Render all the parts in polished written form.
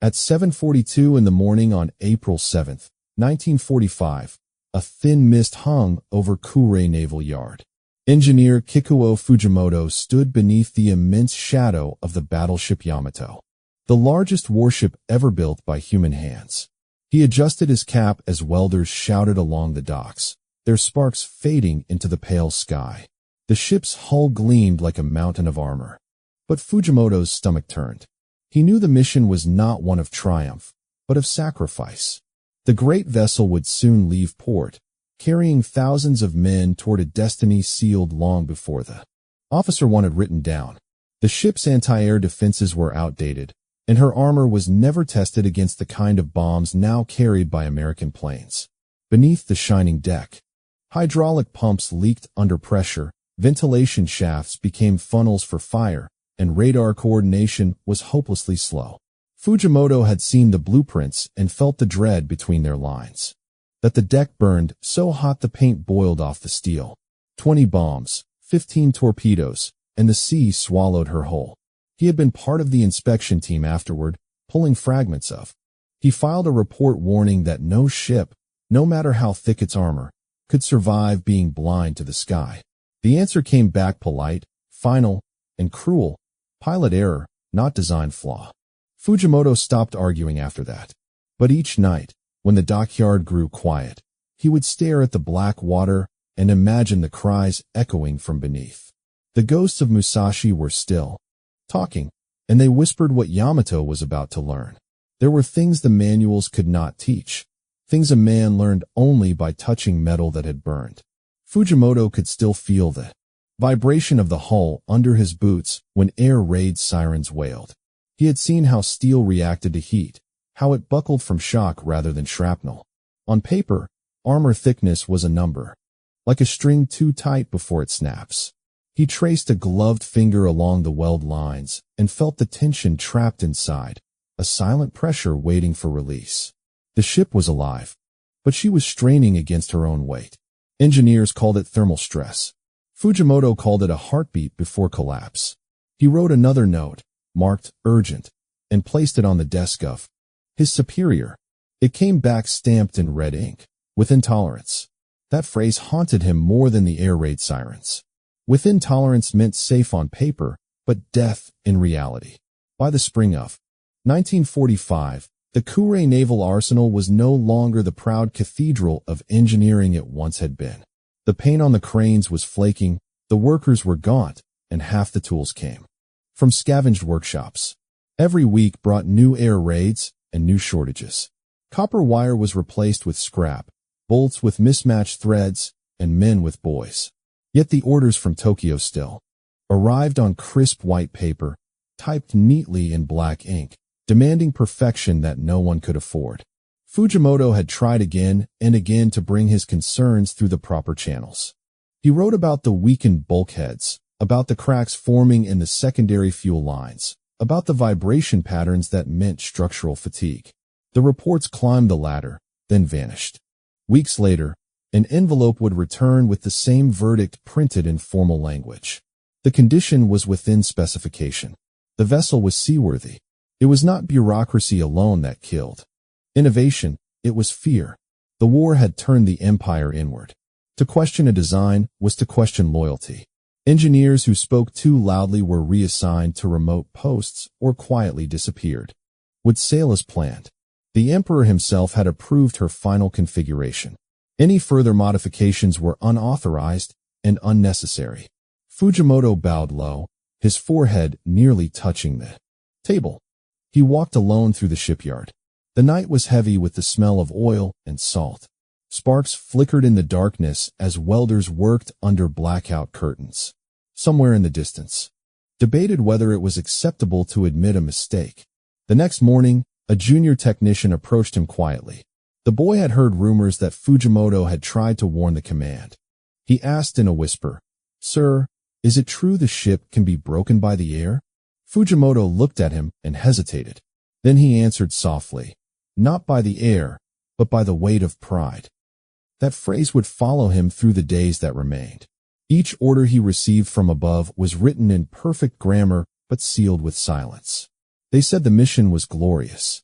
At 7:42 in the morning on April 7, 1945, a thin mist hung over Kure Naval Yard. Engineer Kikuo Fujimoto stood beneath the immense shadow of the battleship Yamato, the largest warship ever built by human hands. He adjusted his cap as welders shouted along the docks, their sparks fading into the pale sky. The ship's hull gleamed like a mountain of armor. But Fujimoto's stomach turned. He knew the mission was not one of triumph, but of sacrifice. The great vessel would soon leave port, carrying thousands of men toward a destiny sealed long before the officer wanted written down. The ship's anti-air defenses were outdated, and her armor was never tested against the kind of bombs now carried by American planes. Beneath the shining deck, hydraulic pumps leaked under pressure, ventilation shafts became funnels for fire, and radar coordination was hopelessly slow. Fujimoto had seen the blueprints and felt the dread between their lines. That the deck burned so hot the paint boiled off the steel. 20 bombs, 15 torpedoes, and the sea swallowed her whole. He had been part of the inspection team afterward, pulling fragments of. He filed a report warning that no ship, no matter how thick its armor, could survive being blind to the sky. The answer came back polite, final, and cruel. Pilot error, not design flaw. Fujimoto stopped arguing after that. But each night, when the dockyard grew quiet, he would stare at the black water and imagine the cries echoing from beneath. The ghosts of Musashi were still talking, and they whispered what Yamato was about to learn. There were things the manuals could not teach, things a man learned only by touching metal that had burned. Fujimoto could still feel the vibration of the hull under his boots when air raid sirens wailed. He had seen how steel reacted to heat, how it buckled from shock rather than shrapnel. On paper, armor thickness was a number, like a string too tight before it snaps. He traced a gloved finger along the weld lines and felt the tension trapped inside, a silent pressure waiting for release. The ship was alive, but she was straining against her own weight. Engineers called it thermal stress. Fujimoto called it a heartbeat before collapse. He wrote another note, marked urgent, and placed it on the desk of his superior. It came back stamped in red ink, with intolerance. That phrase haunted him more than the air raid sirens. With intolerance meant safe on paper, but death in reality. By the spring of 1945, the Kure Naval Arsenal was no longer the proud cathedral of engineering it once had been. The paint on the cranes was flaking, the workers were gaunt, and half the tools came from scavenged workshops. Every week brought new air raids and new shortages. Copper wire was replaced with scrap, bolts with mismatched threads, and men with boys. Yet the orders from Tokyo still arrived on crisp white paper, typed neatly in black ink, demanding perfection that no one could afford. Fujimoto had tried again and again to bring his concerns through the proper channels. He wrote about the weakened bulkheads, about the cracks forming in the secondary fuel lines, about the vibration patterns that meant structural fatigue. The reports climbed the ladder, then vanished. Weeks later, an envelope would return with the same verdict printed in formal language. The condition was within specification. The vessel was seaworthy. It was not bureaucracy alone that killed innovation, it was fear. The war had turned the empire inward. To question a design was to question loyalty. Engineers who spoke too loudly were reassigned to remote posts or quietly disappeared. Would sail as planned. The emperor himself had approved her final configuration. Any further modifications were unauthorized and unnecessary. Fujimoto bowed low, his forehead nearly touching the table. He walked alone through the shipyard. The night was heavy with the smell of oil and salt. Sparks flickered in the darkness as welders worked under blackout curtains. Somewhere in the distance, debated whether it was acceptable to admit a mistake. The next morning, a junior technician approached him quietly. The boy had heard rumors that Fujimoto had tried to warn the command. He asked in a whisper, "Sir, is it true the ship can be broken by the air?" Fujimoto looked at him and hesitated. Then he answered softly, "Not by the air, but by the weight of pride." That phrase would follow him through the days that remained. Each order he received from above was written in perfect grammar but sealed with silence. They said the mission was glorious.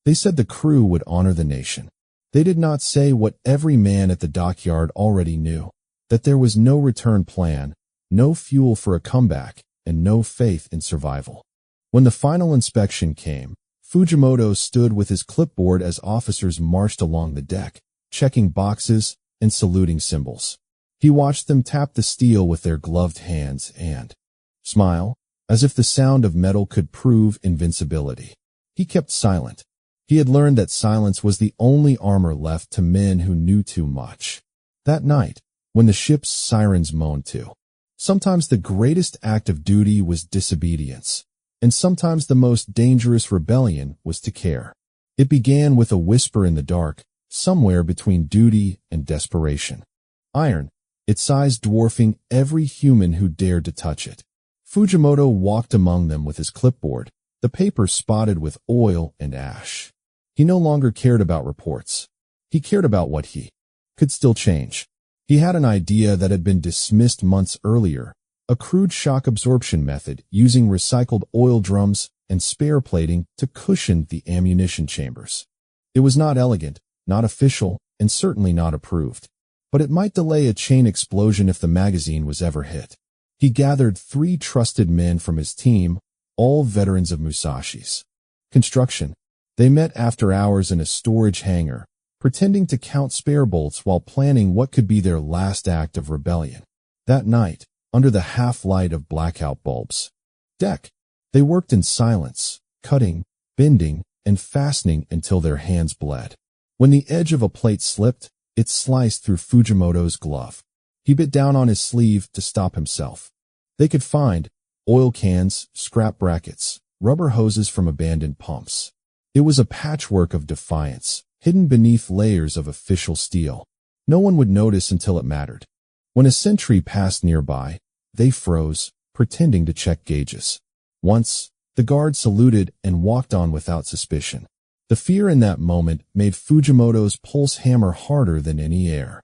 They said the crew would honor the nation. They did not say what every man at the dockyard already knew, that there was no return plan, no fuel for a comeback, and no faith in survival. When the final inspection came, Fujimoto stood with his clipboard as officers marched along the deck, checking boxes and saluting symbols. He watched them tap the steel with their gloved hands and smile, as if the sound of metal could prove invincibility. He kept silent. He had learned that silence was the only armor left to men who knew too much. That night, when the ship's sirens moaned too, sometimes the greatest act of duty was disobedience, and sometimes the most dangerous rebellion was to care. It began with a whisper in the dark, somewhere between duty and desperation. Iron, its size dwarfing every human who dared to touch it. Fujimoto walked among them with his clipboard, the paper spotted with oil and ash. He no longer cared about reports. He cared about what he could still change. He had an idea that had been dismissed months earlier, a crude shock absorption method using recycled oil drums and spare plating to cushion the ammunition chambers. It was not elegant, not official, and certainly not approved. But it might delay a chain explosion if the magazine was ever hit. He gathered 3 trusted men from his team, all veterans of Musashi's construction. They met after hours in a storage hangar, pretending to count spare bolts while planning what could be their last act of rebellion. That night, under the half-light of blackout bulbs, they worked in silence, cutting, bending, and fastening until their hands bled. When the edge of a plate slipped, it sliced through Fujimoto's glove. He bit down on his sleeve to stop himself. They could find oil cans, scrap brackets, rubber hoses from abandoned pumps. It was a patchwork of defiance, hidden beneath layers of official steel. No one would notice until it mattered. When a sentry passed nearby, they froze, pretending to check gauges. Once, the guard saluted and walked on without suspicion. The fear in that moment made Fujimoto's pulse hammer harder than any air.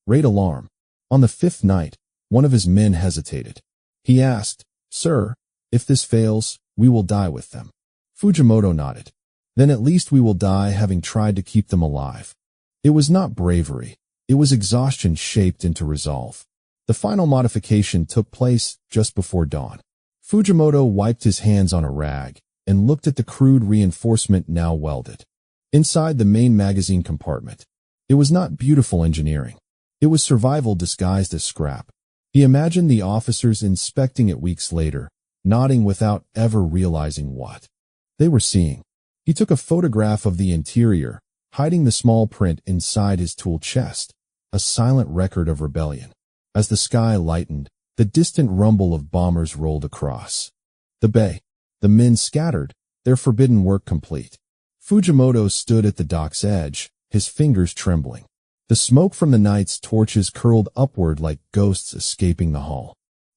Raid alarm. On the 5th night, one of his men hesitated. He asked, "Sir, if this fails, we will die with them." Fujimoto nodded. "Then at least we will die having tried to keep them alive." It was not bravery. It was exhaustion shaped into resolve. The final modification took place just before dawn. Fujimoto wiped his hands on a rag and looked at the crude reinforcement now welded inside the main magazine compartment. It was not beautiful engineering. It was survival disguised as scrap. He imagined the officers inspecting it weeks later, nodding without ever realizing what they were seeing. He took a photograph of the interior, hiding the small print inside his tool chest, a silent record of rebellion. As the sky lightened, the distant rumble of bombers rolled across the bay. The men scattered, their forbidden work complete. Fujimoto stood at the dock's edge, his fingers trembling. The smoke from the night's torches curled upward like ghosts escaping the hull.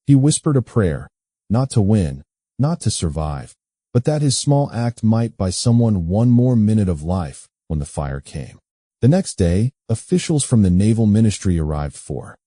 He whispered a prayer, not to win, not to survive, but that his small act might buy someone one more minute of life when the fire came. The next day, officials from the Naval Ministry arrived for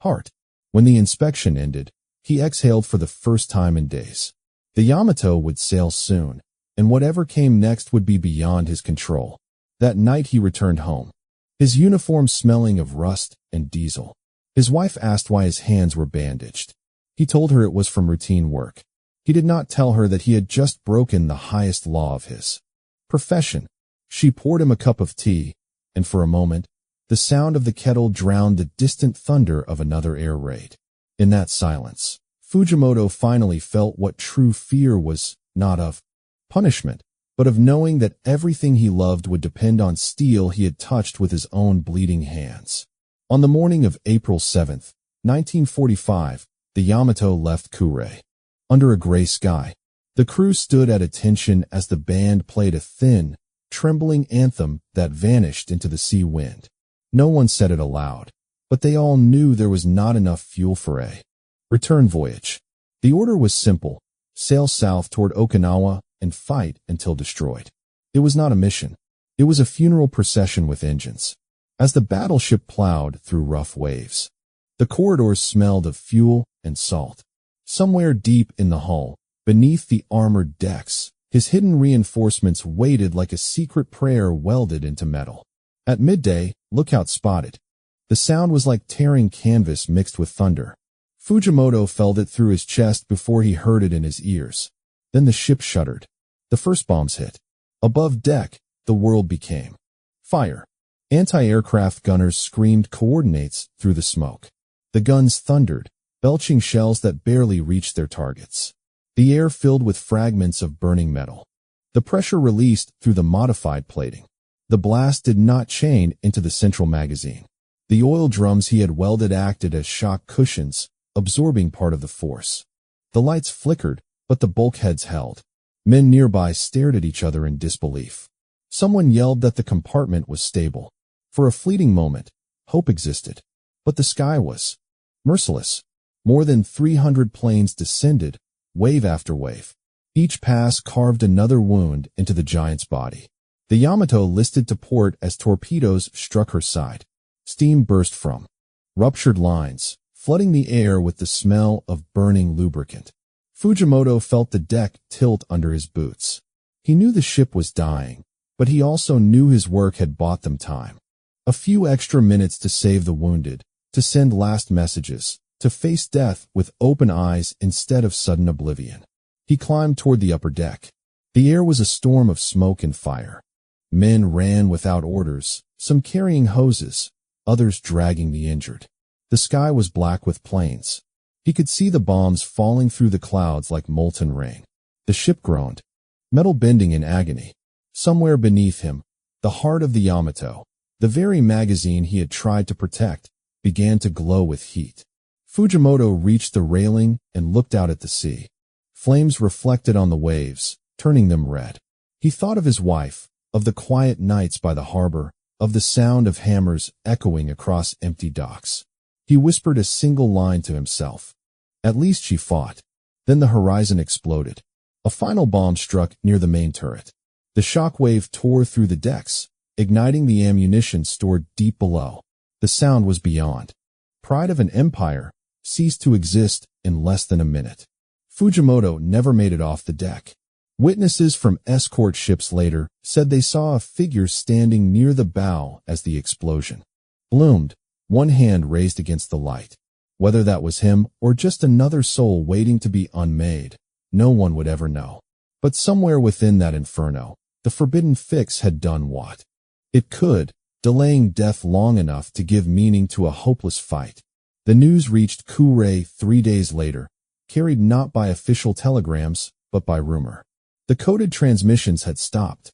Hart. When the inspection ended, he exhaled for the first time in days. The Yamato would sail soon, and whatever came next would be beyond his control. That night he returned home, his uniform smelling of rust and diesel. His wife asked why his hands were bandaged. He told her it was from routine work. He did not tell her that he had just broken the highest law of his profession. She poured him a cup of tea, and for a moment, the sound of the kettle drowned the distant thunder of another air raid. In that silence, Fujimoto finally felt what true fear was, not of punishment, but of knowing that everything he loved would depend on steel he had touched with his own bleeding hands. On the morning of April 7, 1945, the Yamato left Kure. Under a gray sky, the crew stood at attention as the band played a thin, trembling anthem that vanished into the sea wind. No one said it aloud, but they all knew there was not enough fuel for a return voyage. The order was simple: sail south toward Okinawa and fight until destroyed. It was not a mission. It was a funeral procession with engines. As the battleship plowed through rough waves, the corridors smelled of fuel and salt. Somewhere deep in the hull, beneath the armored decks, His hidden reinforcements waited like a secret prayer welded into metal. At midday, lookout spotted. The sound was like tearing canvas mixed with thunder. Fujimoto felt it through his chest before he heard it in his ears. Then the ship shuddered. The first bombs hit. Above deck, the world became fire. Anti-aircraft gunners screamed coordinates through the smoke. The guns thundered, belching shells that barely reached their targets. The air filled with fragments of burning metal. The pressure released through the modified plating. The blast did not chain into the central magazine. The oil drums he had welded acted as shock cushions, absorbing part of the force. The lights flickered, but the bulkheads held. Men nearby stared at each other in disbelief. Someone yelled that the compartment was stable. For a fleeting moment, hope existed. But the sky was merciless. More than 300 planes descended, wave after wave. Each pass carved another wound into the giant's body. The Yamato listed to port as torpedoes struck her side. Steam burst from ruptured lines, flooding the air with the smell of burning lubricant. Fujimoto felt the deck tilt under his boots. He knew the ship was dying, but he also knew his work had bought them time. A few extra minutes to save the wounded, to send last messages, to face death with open eyes instead of sudden oblivion. He climbed toward the upper deck. The air was a storm of smoke and fire. Men ran without orders, some carrying hoses, others dragging the injured. The sky was black with planes. He could see the bombs falling through the clouds like molten rain. The ship groaned, metal bending in agony. Somewhere beneath him, the heart of the Yamato, the very magazine he had tried to protect, began to glow with heat. Fujimoto reached the railing and looked out at the sea. Flames reflected on the waves, turning them red. He thought of his wife, of the quiet nights by the harbor, of the sound of hammers echoing across empty docks. He whispered a single line to himself. At least she fought. Then the horizon exploded. A final bomb struck near the main turret. The shock wave tore through the decks, igniting the ammunition stored deep below. The sound was beyond. Pride of an empire ceased to exist in less than a minute. Fujimoto never made it off the deck. Witnesses from escort ships later said they saw a figure standing near the bow as the explosion bloomed, one hand raised against the light. Whether that was him or just another soul waiting to be unmade, no one would ever know. But somewhere within that inferno, the forbidden fix had done what it could, delaying death long enough to give meaning to a hopeless fight. The news reached Kure 3 days later, carried not by official telegrams, but by rumor. The coded transmissions had stopped.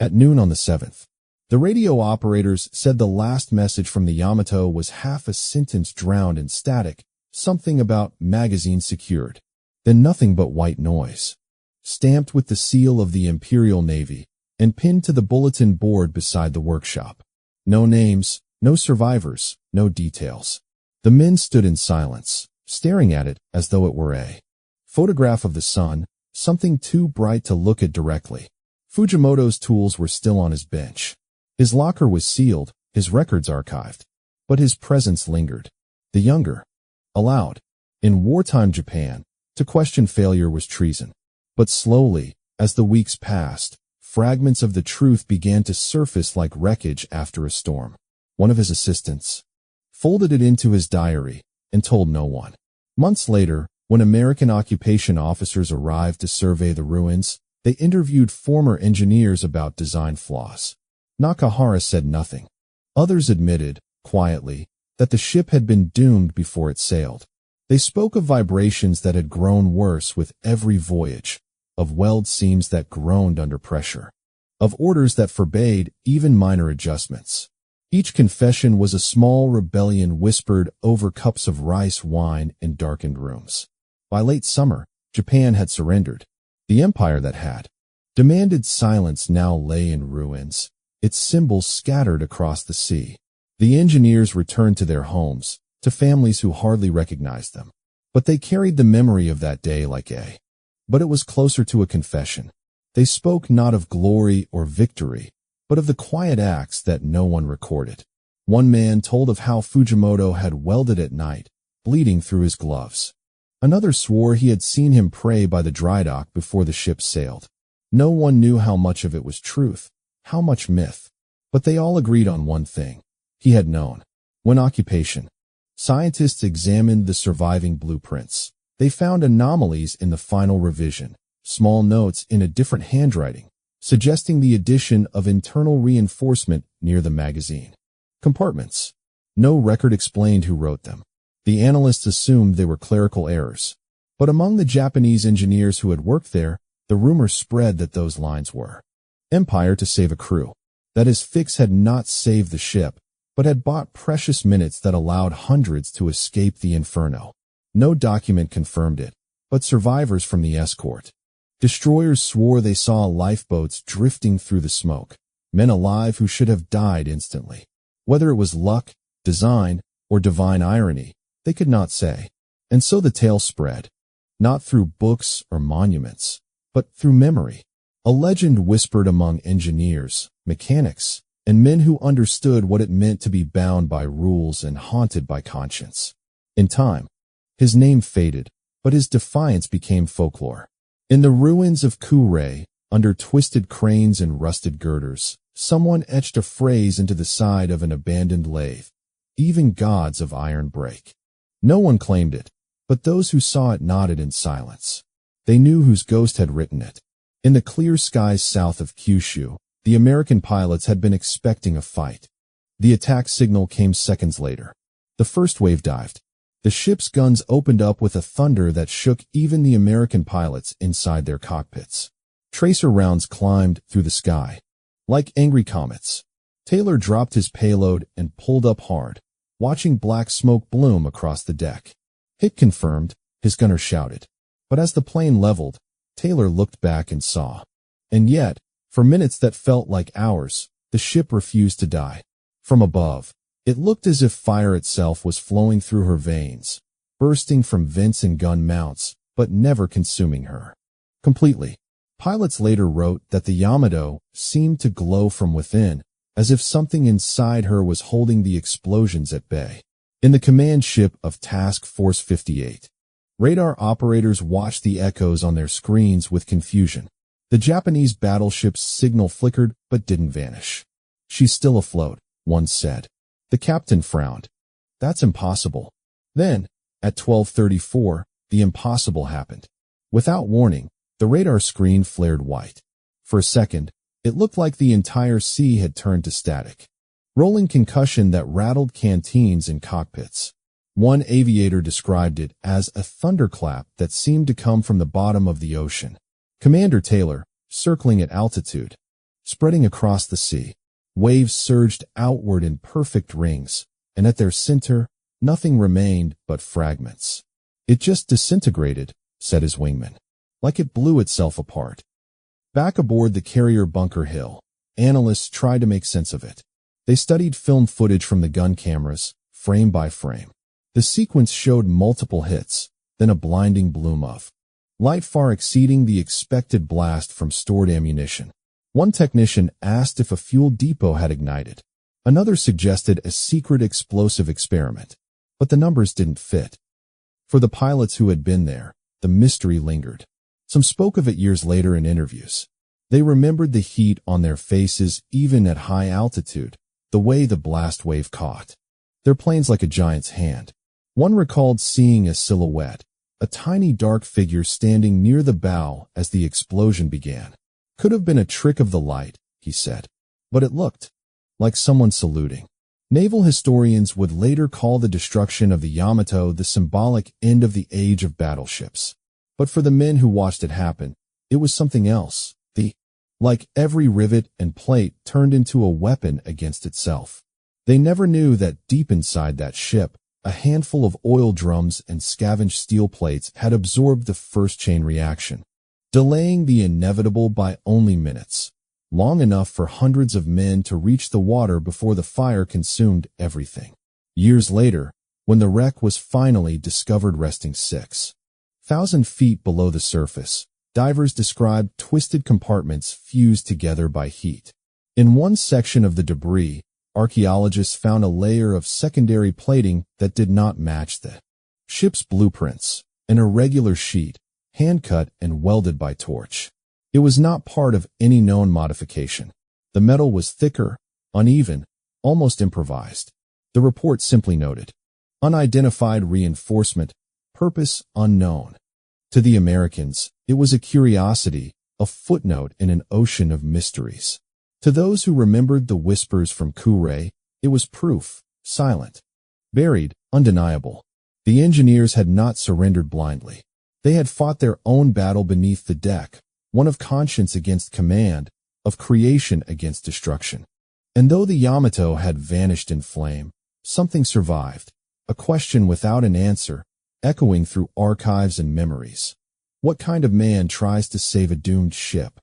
At noon on the 7th, the radio operators said the last message from the Yamato was half a sentence drowned in static, something about magazine secured. Then nothing but white noise, stamped with the seal of the Imperial Navy, and pinned to the bulletin board beside the workshop. No names, no survivors, no details. The men stood in silence, staring at it as though it were a photograph of the sun, something too bright to look at directly. Fujimoto's tools were still on his bench. His locker was sealed, his records archived. But his presence lingered. The younger allowed. In wartime Japan, to question failure was treason. But slowly, as the weeks passed, fragments of the truth began to surface like wreckage after a storm. One of his assistants folded it into his diary and told no one. Months later, when American occupation officers arrived to survey the ruins, they interviewed former engineers about design flaws. Nakahara said nothing. Others admitted, quietly, that the ship had been doomed before it sailed. They spoke of vibrations that had grown worse with every voyage, of weld seams that groaned under pressure, of orders that forbade even minor adjustments. Each confession was a small rebellion whispered over cups of rice wine in darkened rooms. By late summer, Japan had surrendered. The empire that had demanded silence now lay in ruins, its symbols scattered across the sea. The engineers returned to their homes, to families who hardly recognized them. But they carried the memory of that day like a. But it was closer to a confession. They spoke not of glory or victory, but of the quiet acts that no one recorded. One man told of how Fujimoto had welded at night, bleeding through his gloves. Another swore he had seen him pray by the dry dock before the ship sailed. No one knew how much of it was truth, how much myth. But they all agreed on one thing. He had known. When occupation. Scientists examined the surviving blueprints. They found anomalies in the final revision, small notes in a different handwriting, suggesting the addition of internal reinforcement near the magazine. Compartments. No record explained who wrote them. The analysts assumed they were clerical errors. But among the Japanese engineers who had worked there, the rumor spread that those lines were Empire to save a crew. That is, Fix had not saved the ship, but had bought precious minutes that allowed hundreds to escape the inferno. No document confirmed it, but survivors from the escort. Destroyers swore they saw lifeboats drifting through the smoke, men alive who should have died instantly. Whether it was luck, design, or divine irony, they could not say. And so the tale spread, not through books or monuments, but through memory. A legend whispered among engineers, mechanics, and men who understood what it meant to be bound by rules and haunted by conscience. In time, his name faded, but his defiance became folklore. In the ruins of Kure, under twisted cranes and rusted girders, someone etched a phrase into the side of an abandoned lathe. Even gods of iron break. No one claimed it, but those who saw it nodded in silence. They knew whose ghost had written it. In the clear skies south of Kyushu, the American pilots had been expecting a fight. The attack signal came seconds later. The first wave dived. The ship's guns opened up with a thunder that shook even the American pilots inside their cockpits. Tracer rounds climbed through the sky. Like angry comets. Taylor dropped his payload and pulled up hard, watching black smoke bloom across the deck. Hit confirmed, his gunner shouted. But as the plane leveled, Taylor looked back and saw. And yet, for minutes that felt like hours, the ship refused to die. From above, it looked as if fire itself was flowing through her veins, bursting from vents and gun mounts, but never consuming her completely. Pilots later wrote that the Yamato seemed to glow from within, as if something inside her was holding the explosions at bay. In the command ship of Task Force 58, radar operators watched the echoes on their screens with confusion. The Japanese battleship's signal flickered but didn't vanish. "She's still afloat," one said. The captain frowned. "That's impossible." Then, at 12:34, the impossible happened. Without warning, the radar screen flared white. For a second, it looked like the entire sea had turned to static. Rolling concussion that rattled canteens and cockpits. One aviator described it as a thunderclap that seemed to come from the bottom of the ocean. Commander Taylor, circling at altitude, spreading across the sea. Waves surged outward in perfect rings, and at their center, nothing remained but fragments. "It just disintegrated," said his wingman, "like it blew itself apart." Back aboard the carrier Bunker Hill, analysts tried to make sense of it. They studied film footage from the gun cameras, frame by frame. The sequence showed multiple hits, then a blinding bloom of light far exceeding the expected blast from stored ammunition. One technician asked if a fuel depot had ignited. Another suggested a secret explosive experiment. But the numbers didn't fit. For the pilots who had been there, the mystery lingered. Some spoke of it years later in interviews. They remembered the heat on their faces even at high altitude, the way the blast wave caught their planes like a giant's hand. One recalled seeing a silhouette, a tiny dark figure standing near the bow as the explosion began. "Could have been a trick of the light," he said, "but it looked like someone saluting." Naval historians would later call the destruction of the Yamato the symbolic end of the age of battleships. But for the men who watched it happen, it was something else. Like every rivet and plate turned into a weapon against itself. They never knew that deep inside that ship, a handful of oil drums and scavenged steel plates had absorbed the first chain reaction, delaying the inevitable by only minutes, long enough for hundreds of men to reach the water before the fire consumed everything. Years later, when the wreck was finally discovered resting 6,000 feet below the surface, divers described twisted compartments fused together by heat. In one section of the debris, archaeologists found a layer of secondary plating that did not match the ship's blueprints, an irregular sheet, hand-cut and welded by torch. It was not part of any known modification. The metal was thicker, uneven, almost improvised. The report simply noted, unidentified reinforcement, purpose unknown. To the Americans, it was a curiosity, a footnote in an ocean of mysteries. To those who remembered the whispers from Kure, it was proof, silent, buried, undeniable. The engineers had not surrendered blindly. They had fought their own battle beneath the deck, one of conscience against command, of creation against destruction. And though the Yamato had vanished in flame, something survived, a question without an answer, echoing through archives and memories. What kind of man tries to save a doomed ship,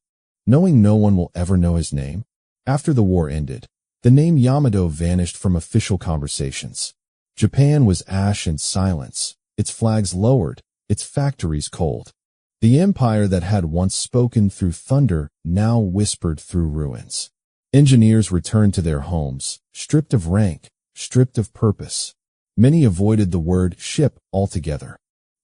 knowing no one will ever know his name? After the war ended, the name Yamato vanished from official conversations. Japan was ash and silence, its flags lowered, its factories cold. The empire that had once spoken through thunder now whispered through ruins. Engineers returned to their homes, stripped of rank, stripped of purpose. Many avoided the word ship altogether,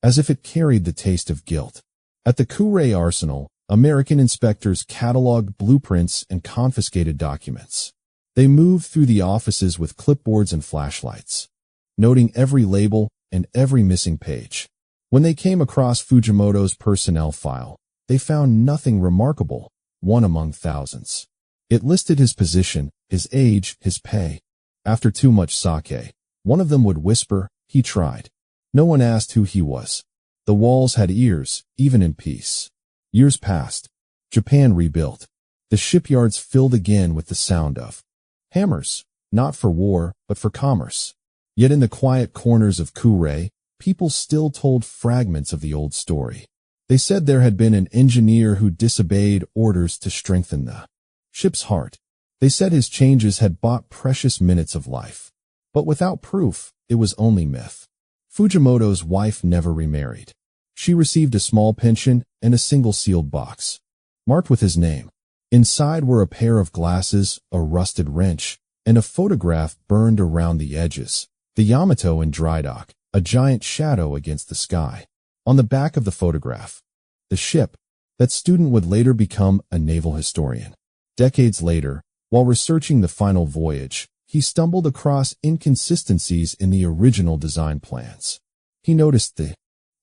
as if it carried the taste of guilt. At the Kure arsenal, American inspectors cataloged blueprints and confiscated documents. They moved through the offices with clipboards and flashlights, noting every label and every missing page. When they came across Fujimoto's personnel file, they found nothing remarkable, one among thousands. It listed his position, his age, his pay. After too much sake, one of them would whisper, he tried. No one asked who he was. The walls had ears, even in peace. Years passed. Japan rebuilt. The shipyards filled again with the sound of hammers, not for war, but for commerce. Yet in the quiet corners of Kure, people still told fragments of the old story. They said there had been an engineer who disobeyed orders to strengthen the ship's heart. They said his changes had bought precious minutes of life. But without proof, it was only myth. Fujimoto's wife never remarried. She received a small pension and a single sealed box, marked with his name. Inside were a pair of glasses, a rusted wrench, and a photograph burned around the edges. The Yamato in dry dock, a giant shadow against the sky. On the back of the photograph, the ship. That student would later become a naval historian. Decades later, while researching the final voyage, he stumbled across inconsistencies in the original design plans. He noticed the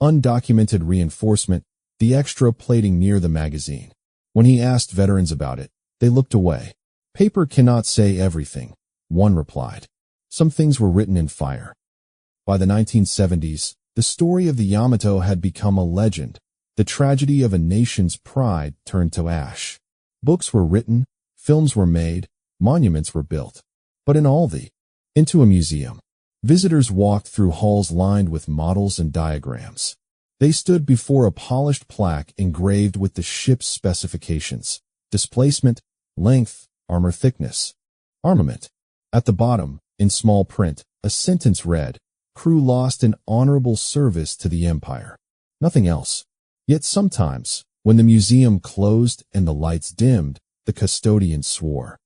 undocumented reinforcement, the extra plating near the magazine. When he asked veterans about it, they looked away. Paper cannot say everything, one replied. Some things were written in fire. By the 1970s, the story of the Yamato had become a legend. The tragedy of a nation's pride turned to ash. Books were written, films were made, monuments were built. But into a museum. Visitors walked through halls lined with models and diagrams. They stood before a polished plaque engraved with the ship's specifications: displacement, length, armor thickness, armament. At the bottom, in small print, a sentence read, "Crew lost in honorable service to the Empire." Nothing else. Yet sometimes, when the museum closed and the lights dimmed, the custodians swore.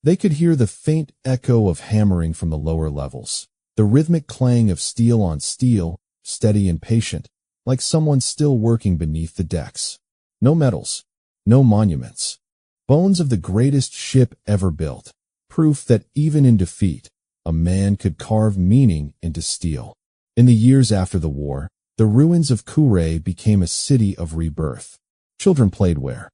They could hear the faint echo of hammering from the lower levels, the rhythmic clang of steel on steel, steady and patient, like someone still working beneath the decks. No medals, no monuments. Bones of the greatest ship ever built, proof that even in defeat, a man could carve meaning into steel. In the years after the war, the ruins of Kure became a city of rebirth. Children played where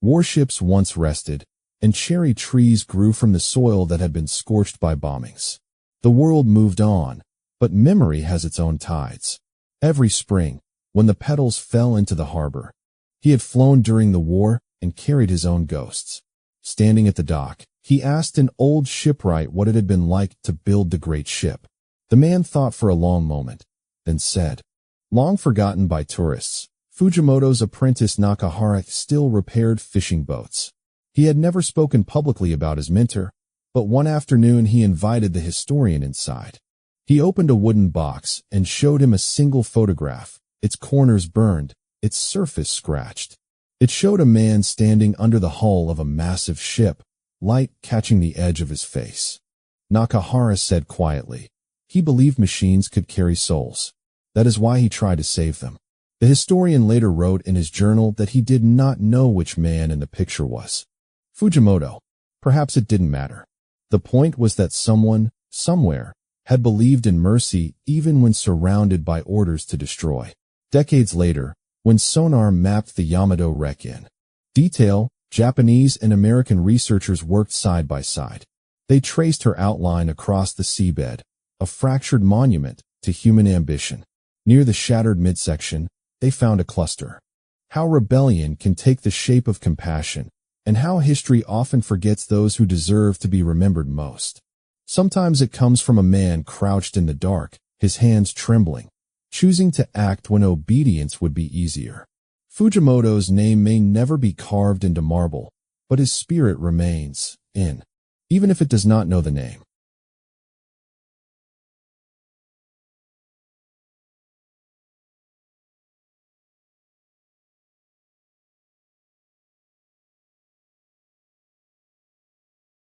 warships once rested, and cherry trees grew from the soil that had been scorched by bombings. The world moved on, but memory has its own tides. Every spring, when the petals fell into the harbor, he had flown during the war and carried his own ghosts. Standing at the dock, he asked an old shipwright what it had been like to build the great ship. The man thought for a long moment, then said, long forgotten by tourists, Fujimoto's apprentice Nakahara still repaired fishing boats. He had never spoken publicly about his mentor, but one afternoon he invited the historian inside. He opened a wooden box and showed him a single photograph, its corners burned, its surface scratched. It showed a man standing under the hull of a massive ship, light catching the edge of his face. Nakahara said quietly, he believed machines could carry souls. That is why he tried to save them. The historian later wrote in his journal that he did not know which man in the picture was Fujimoto. Perhaps it didn't matter. The point was that someone, somewhere, had believed in mercy even when surrounded by orders to destroy. Decades later, when sonar mapped the Yamato wreck in detail, Japanese and American researchers worked side by side. They traced her outline across the seabed, a fractured monument to human ambition. Near the shattered midsection, they found a cluster. How rebellion can take the shape of compassion, and how history often forgets those who deserve to be remembered most. Sometimes it comes from a man crouched in the dark, his hands trembling, choosing to act when obedience would be easier. Fujimoto's name may never be carved into marble, but his spirit remains, even if it does not know the name.